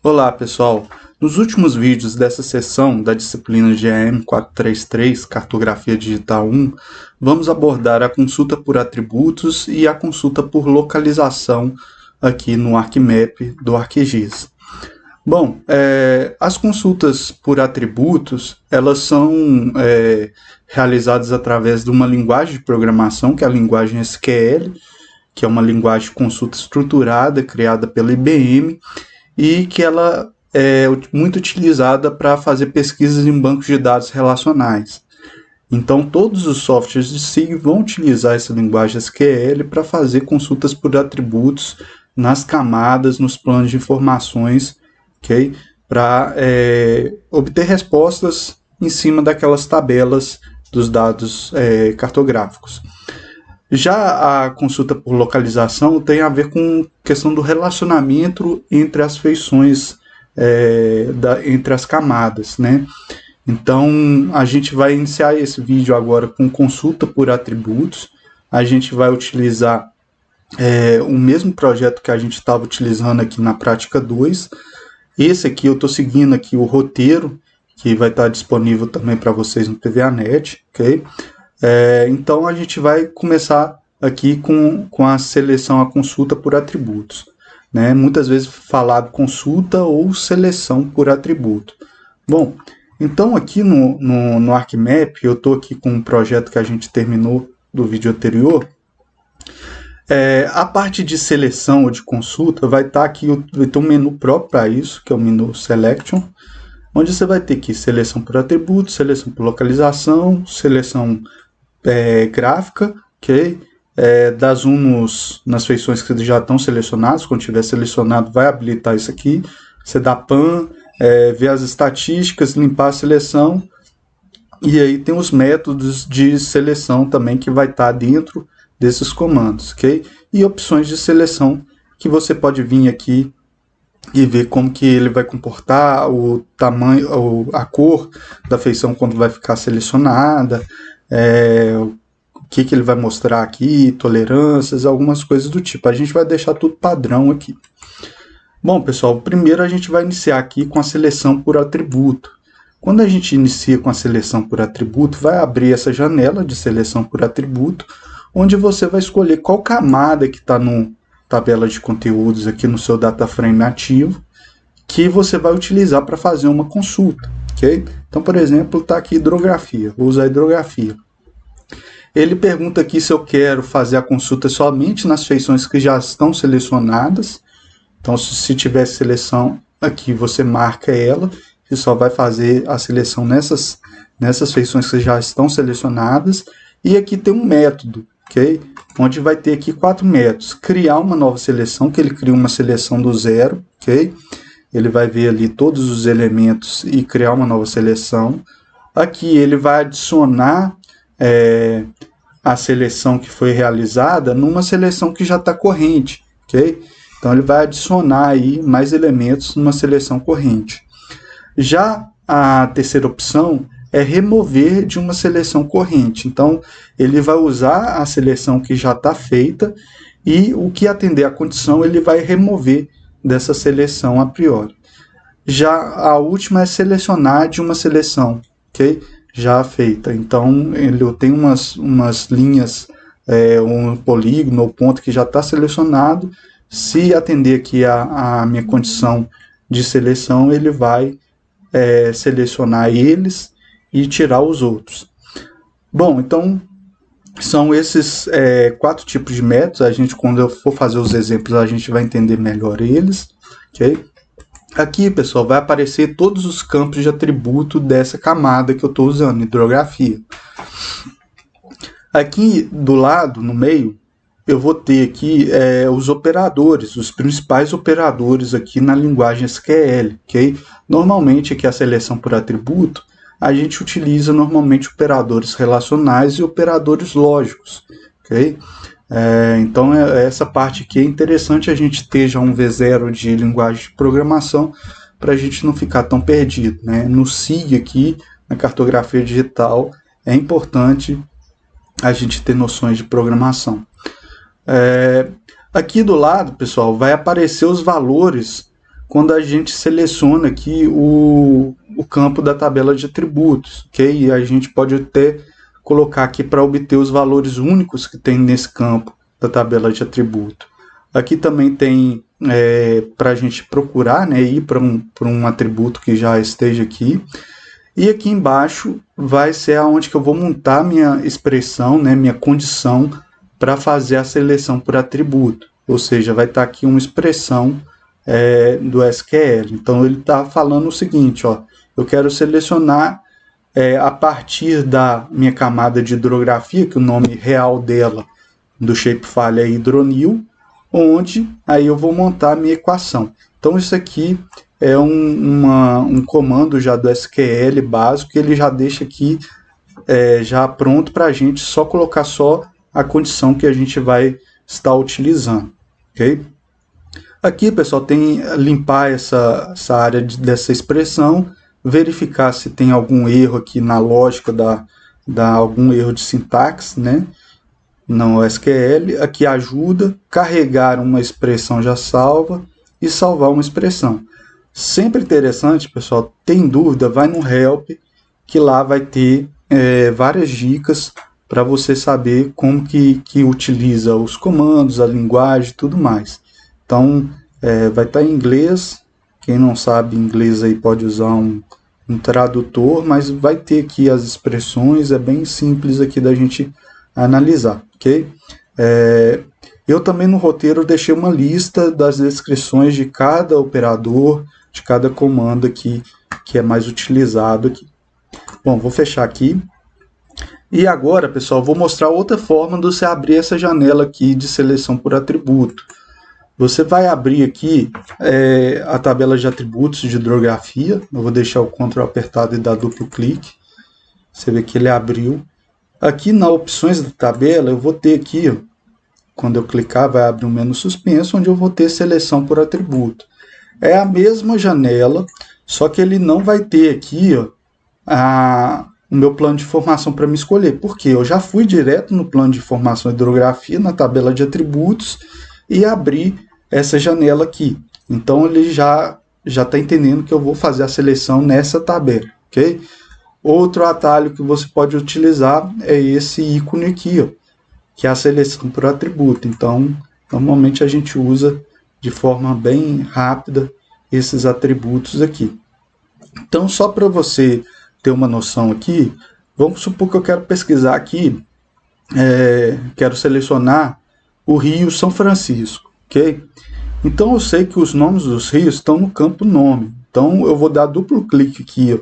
Olá pessoal, nos últimos vídeos dessa sessão da disciplina GAM 433, Cartografia Digital 1, vamos abordar a consulta por atributos e a consulta por localização aqui no ArcMap do ArcGIS. Bom, as consultas por atributos, elas são realizadas através de uma linguagem de programação, que é a linguagem SQL, que é uma linguagem de consulta estruturada, criada pela IBM, e que ela é muito utilizada para fazer pesquisas em bancos de dados relacionais. Então, todos os softwares de SIG vão utilizar essa linguagem SQL para fazer consultas por atributos nas camadas, nos planos de informações, okay? Para obter respostas em cima daquelas tabelas dos dados cartográficos. Já a consulta por localização tem a ver com questão do relacionamento entre as feições, entre as camadas, né? Então, a gente vai iniciar esse vídeo agora com consulta por atributos. A gente vai utilizar o mesmo projeto que a gente estava utilizando aqui na prática 2. Esse aqui eu estou seguindo aqui o roteiro, que vai estar disponível também para vocês no PVAnet, ok? Então a gente vai começar aqui com a seleção, a consulta por atributos, né? Muitas vezes falado consulta ou seleção por atributo. Bom, então aqui no ArcMap, eu estou aqui com um projeto que a gente terminou do vídeo anterior. A parte de seleção ou de consulta vai estar aqui, vai ter um menu próprio para isso, que é o menu Selection, onde você vai ter aqui seleção por atributo, seleção por localização, seleção gráfica, ok? Dar zoom nas feições que já estão selecionadas. Quando tiver selecionado, vai habilitar isso aqui. Você dá PAN, ver as estatísticas, limpar a seleção. E aí tem os métodos de seleção também que vai estar dentro desses comandos, ok? E opções de seleção que você pode vir aqui e ver como que ele vai comportar, o tamanho, a cor da feição quando vai ficar selecionada, o que ele vai mostrar aqui, tolerâncias, algumas coisas do tipo. A gente vai deixar tudo padrão aqui. Bom, pessoal, primeiro a gente vai iniciar aqui com a seleção por atributo. Quando a gente inicia com a seleção por atributo, vai abrir essa janela de seleção por atributo, onde você vai escolher qual camada que está no tabela de conteúdos aqui no seu data frame ativo, que você vai utilizar para fazer uma consulta, ok? Então, por exemplo, está aqui hidrografia, vou usar hidrografia. Ele pergunta aqui se eu quero fazer a consulta somente nas feições que já estão selecionadas. Então, se tiver seleção aqui, você marca ela e só vai fazer a seleção nessas feições que já estão selecionadas. E aqui tem um método, ok? Onde vai ter aqui 4 métodos. Criar uma nova seleção, que ele cria uma seleção do zero, ok? Ele vai ver ali todos os elementos e criar uma nova seleção. Aqui ele vai adicionar a seleção que foi realizada numa seleção que já está corrente, ok? Então ele vai adicionar aí mais elementos numa seleção corrente. Já a terceira opção é remover de uma seleção corrente. Então ele vai usar a seleção que já está feita e o que atender à condição ele vai remover dessa seleção a priori. Já a última é selecionar de uma seleção, ok? Já feita. Então eu tenho umas linhas, um polígono ou ponto que já está selecionado. Se atender aqui a minha condição de seleção, ele vai selecionar eles e tirar os outros. Bom, então são esses 4 tipos de métodos. Quando eu for fazer os exemplos, a gente vai entender melhor eles, ok? Aqui, pessoal, vai aparecer todos os campos de atributo dessa camada que eu estou usando, hidrografia. Aqui do lado, no meio, eu vou ter aqui os operadores, os principais operadores aqui na linguagem SQL, ok? Normalmente aqui a seleção por atributo, a gente utiliza normalmente operadores relacionais e operadores lógicos, ok? Então essa parte aqui é interessante a gente ter já um V0 de linguagem de programação para a gente não ficar tão perdido, né? No SIG aqui, na cartografia digital, é importante a gente ter noções de programação. Aqui do lado, pessoal, vai aparecer os valores quando a gente seleciona aqui o campo da tabela de atributos, ok? E a gente pode até colocar aqui para obter os valores únicos que tem nesse campo da tabela de atributo. Aqui também tem para a gente procurar, né, ir para um atributo que já esteja aqui. E aqui embaixo vai ser aonde que eu vou montar minha expressão, né, minha condição para fazer a seleção por atributo. Ou seja, vai estar aqui uma expressão do SQL. Então ele está falando o seguinte, ó, eu quero selecionar a partir da minha camada de hidrografia, que o nome real dela do shapefile é hidronil, onde aí eu vou montar a minha equação. Então isso aqui é um comando já do SQL básico, que ele já deixa aqui já pronto para a gente só colocar só a condição que a gente vai estar utilizando, ok? Aqui, pessoal, tem limpar essa área dessa expressão, verificar se tem algum erro aqui na lógica, algum erro de sintaxe, né? No SQL. Aqui ajuda, carregar uma expressão já salva e salvar uma expressão. Sempre interessante, pessoal, tem dúvida, vai no Help, que lá vai ter várias dicas para você saber como que utiliza os comandos, a linguagem e tudo mais. Então, vai estar em inglês. Quem não sabe inglês aí pode usar um tradutor, mas vai ter aqui as expressões, é bem simples aqui da gente analisar, ok? Eu também no roteiro deixei uma lista das descrições de cada operador, de cada comando aqui, que é mais utilizado aqui. Bom, vou fechar aqui. E agora, pessoal, vou mostrar outra forma de você abrir essa janela aqui de seleção por atributo. Você vai abrir aqui a tabela de atributos de hidrografia. Eu vou deixar o Ctrl apertado e dar duplo clique. Você vê que ele abriu. Aqui na opções da tabela, eu vou ter aqui, ó, quando eu clicar, vai abrir um menu suspenso, onde eu vou ter seleção por atributo. É a mesma janela, só que ele não vai ter aqui, ó, o meu plano de formação para me escolher. Por quê? Eu já fui direto no plano de formação de hidrografia, na tabela de atributos, e abri essa janela aqui. Então ele já está entendendo que eu vou fazer a seleção nessa tabela, ok? Outro atalho que você pode utilizar é esse ícone aqui, ó, que é a seleção por atributo. Então, normalmente a gente usa de forma bem rápida esses atributos aqui. Então, só para você ter uma noção aqui, vamos supor que eu quero pesquisar aqui, quero selecionar o Rio São Francisco, ok? Então, eu sei que os nomes dos rios estão no campo nome. Então, eu vou dar duplo clique aqui, ó,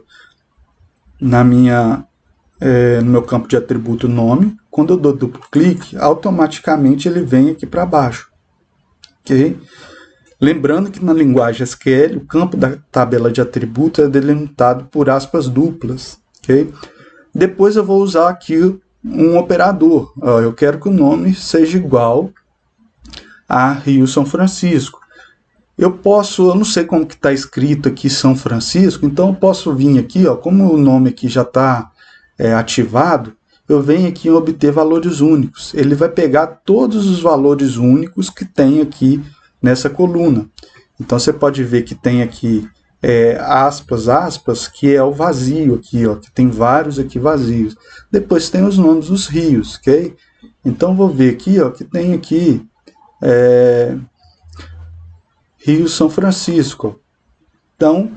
no meu campo de atributo nome. Quando eu dou duplo clique, automaticamente ele vem aqui para baixo, ok? Lembrando que na linguagem SQL, o campo da tabela de atributo é delimitado por aspas duplas, ok? Depois eu vou usar aqui um operador. Eu quero que o nome seja igual a Rio São Francisco. Eu não sei como que está escrito aqui São Francisco, então eu posso vir aqui, ó, como o nome aqui já está ativado, eu venho aqui em obter valores únicos. Ele vai pegar todos os valores únicos que tem aqui nessa coluna. Então você pode ver que tem aqui aspas, que é o vazio aqui, ó, que tem vários aqui vazios. Depois tem os nomes dos rios, ok? Então vou ver aqui, ó, que tem aqui Rio São Francisco. Então,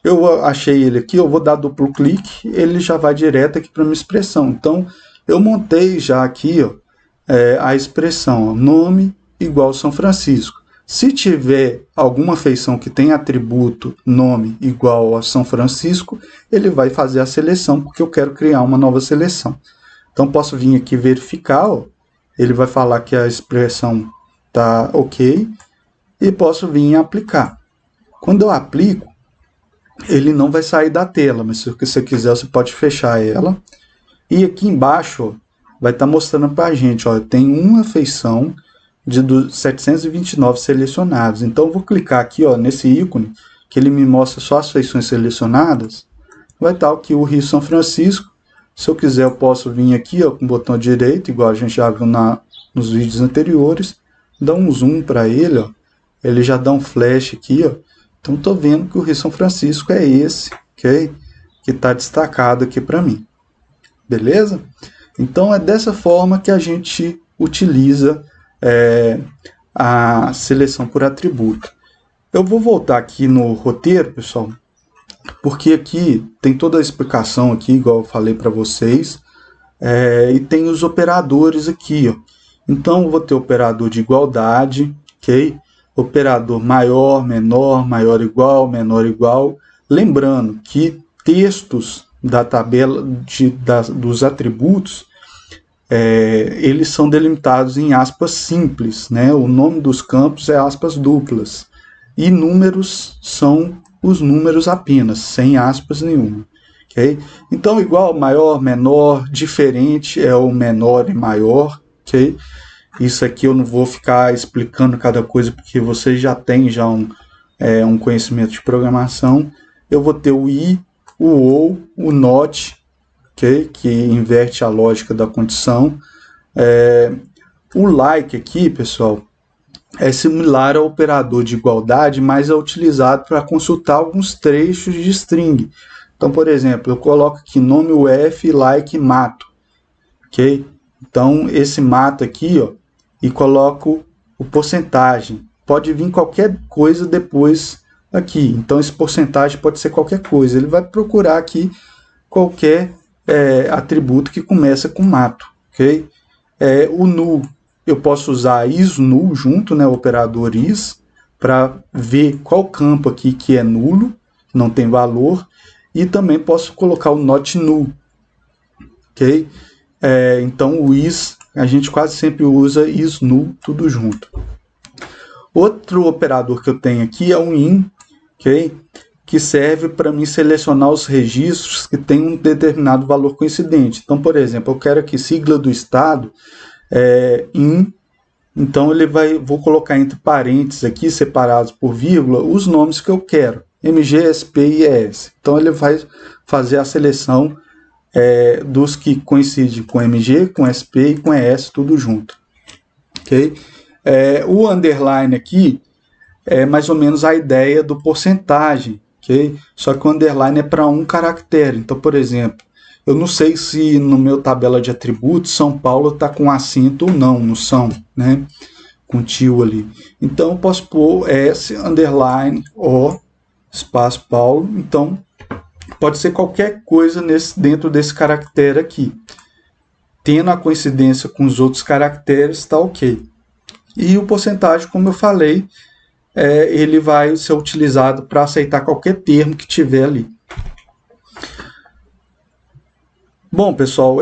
eu achei ele aqui, eu vou dar duplo clique, ele já vai direto aqui para minha expressão. Então, eu montei já aqui, ó, a expressão, ó, nome igual São Francisco. Se tiver alguma feição que tem atributo nome igual a São Francisco, ele vai fazer a seleção, porque eu quero criar uma nova seleção. Então, posso vir aqui verificar, ó, ele vai falar que a expressão está ok, e posso vir em aplicar. Quando eu aplico, ele não vai sair da tela, mas se você quiser, você pode fechar ela. E aqui embaixo, ó, vai estar mostrando para a gente, ó, tem uma feição de 729 selecionados. Então, eu vou clicar aqui, ó, nesse ícone, que ele me mostra só as feições selecionadas. Vai estar aqui o Rio São Francisco. Se eu quiser, eu posso vir aqui, ó, com o botão direito, igual a gente já viu nos vídeos anteriores, dar um zoom para ele, ó. Ele já dá um flash aqui, ó, Então estou vendo que o Rio São Francisco é esse, ok? Que está destacado aqui para mim. Beleza? Então é dessa forma que a gente utiliza a seleção por atributo. Eu vou voltar aqui no roteiro, pessoal, porque aqui tem toda a explicação aqui, igual eu falei para vocês, e tem os operadores aqui, ó. Então eu vou ter operador de igualdade, ok? Operador maior, menor igual. Lembrando que textos da tabela dos atributos, eles são delimitados em aspas simples, né? O nome dos campos é aspas duplas. E números são os números apenas, sem aspas nenhuma. Okay? Então, igual, maior, menor, diferente é o menor e maior. Okay? Isso aqui eu não vou ficar explicando cada coisa, porque vocês já têm um conhecimento de programação. Eu vou ter o i, o ou, o not, okay? Que inverte a lógica da condição. O like aqui, pessoal, é similar ao operador de igualdade, mas é utilizado para consultar alguns trechos de string. Então, por exemplo, eu coloco aqui nome UF, like, mato. Ok? Então, esse mato aqui, ó, e coloco o porcentagem. Pode vir qualquer coisa depois aqui. Então, esse porcentagem pode ser qualquer coisa. Ele vai procurar aqui qualquer atributo que começa com mato. Ok? O null, eu posso usar isNull junto, né, o operador is, para ver qual campo aqui que é nulo, não tem valor, e também posso colocar o not null. Ok? Então o is, a gente quase sempre usa isNull tudo junto. Outro operador que eu tenho aqui é o in, okay? Que serve para mim selecionar os registros que têm um determinado valor coincidente. Então, por exemplo, eu quero aqui sigla do estado, in, então vou colocar entre parênteses aqui, separados por vírgula, os nomes que eu quero, MG, SP e ES. Então ele vai fazer a seleção dos que coincidem com MG, com SP e com ES, tudo junto. Okay? O underline aqui é mais ou menos a ideia do porcentagem, okay? Só que o underline é para um caractere. Então, por exemplo, eu não sei se no meu tabela de atributos São Paulo está com acento ou não, no São, né? Com tio ali. Então eu posso pôr S, underline, O, espaço Paulo. Então pode ser qualquer coisa dentro desse caractere aqui. Tendo a coincidência com os outros caracteres, está ok. E o porcentagem, como eu falei, ele vai ser utilizado para aceitar qualquer termo que tiver ali. Bom, pessoal,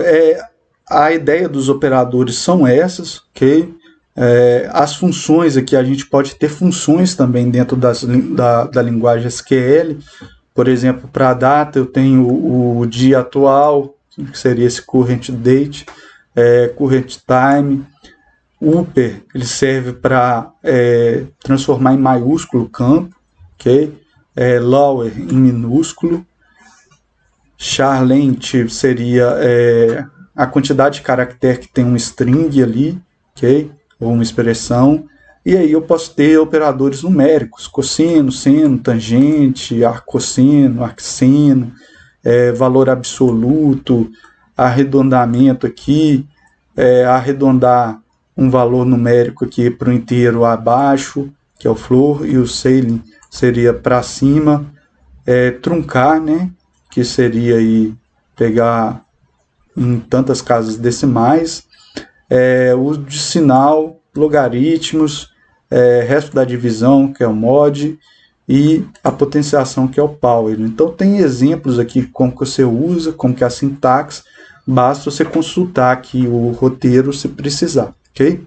a ideia dos operadores são essas, ok? As funções aqui, a gente pode ter funções também dentro da linguagem SQL. Por exemplo, para a data eu tenho o dia atual, que seria esse current date, current time. Upper, ele serve para transformar em maiúsculo o campo, ok? Lower em minúsculo. Char_length seria a quantidade de caractere que tem um string ali, ok? Ou uma expressão. E aí eu posso ter operadores numéricos, cosseno, seno, tangente, arcosseno, arcseno, valor absoluto, arredondamento aqui, arredondar um valor numérico aqui para o inteiro abaixo, que é o floor, e o ceiling seria para cima, truncar, né? Que seria aí pegar em tantas casas decimais, uso de sinal, logaritmos, resto da divisão, que é o mod, e a potenciação, que é o power. Então tem exemplos aqui como que você usa, como que é a sintaxe, basta você consultar aqui o roteiro se precisar, ok?